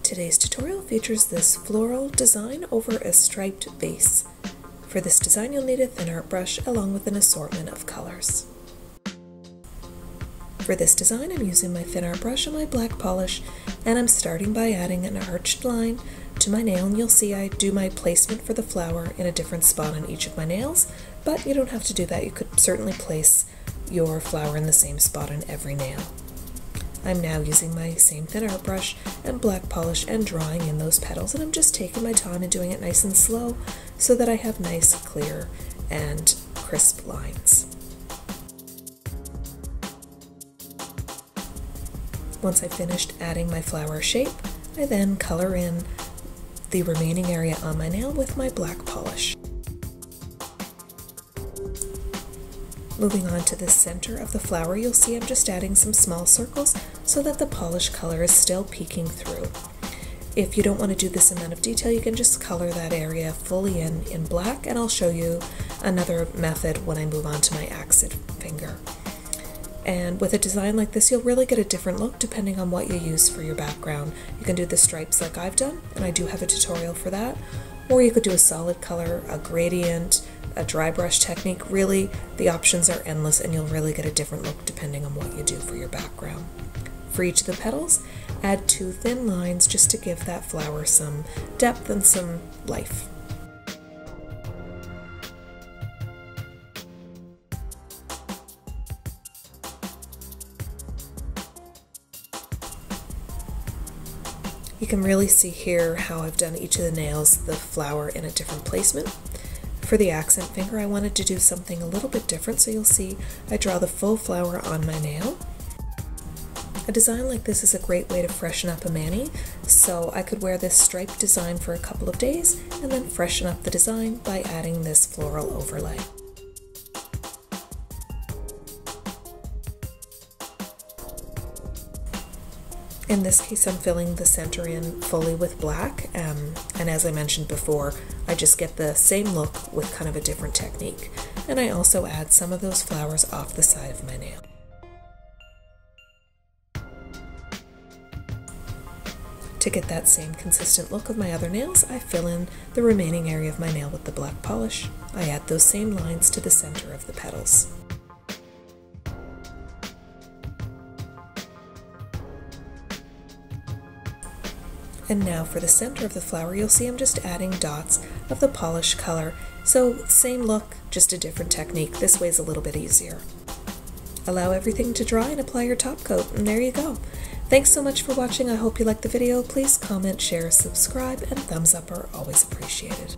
Today's tutorial features this floral design over a striped base. For this design you'll need a thin art brush along with an assortment of colors. For this design I'm using my thin art brush and my black polish, and I'm starting by adding an arched line to my nail, and you'll see I do my placement for the flower in a different spot on each of my nails, but you don't have to do that. You could certainly place your flower in the same spot on every nail. I'm now using my same thin art brush and black polish and drawing in those petals, and I'm just taking my time and doing it nice and slow so that I have nice, clear, and crisp lines. Once I've finished adding my flower shape, I then color in the remaining area on my nail with my black polish. Moving on to the center of the flower, you'll see I'm just adding some small circles so that the polish color is still peeking through. If you don't want to do this amount of detail, you can just color that area fully in black, and I'll show you another method when I move on to my accent finger. And with a design like this, you'll really get a different look depending on what you use for your background. You can do the stripes like I've done, and I do have a tutorial for that, or you could do a solid color, a gradient, a dry brush technique. Really, the options are endless, and you'll really get a different look depending on what you do for your background. For each of the petals, add 2 thin lines just to give that flower some depth and some life. You can really see here how I've done each of the nails, the flower in a different placement. For the accent finger, I wanted to do something a little bit different, so you'll see I draw the full flower on my nail. A design like this is a great way to freshen up a mani, so I could wear this striped design for a couple of days and then freshen up the design by adding this floral overlay. In this case, I'm filling the center in fully with black, and as I mentioned before, I just get the same look with kind of a different technique. And I also add some of those flowers off the side of my nail. To get that same consistent look of my other nails, I fill in the remaining area of my nail with the black polish. I add those same lines to the center of the petals. And now for the center of the flower, you'll see I'm just adding dots of the polish color. So same look, just a different technique. This way's a little bit easier. Allow everything to dry and apply your top coat, and there you go. Thanks so much for watching. I hope you liked the video. Please comment, share, subscribe, and thumbs up are always appreciated.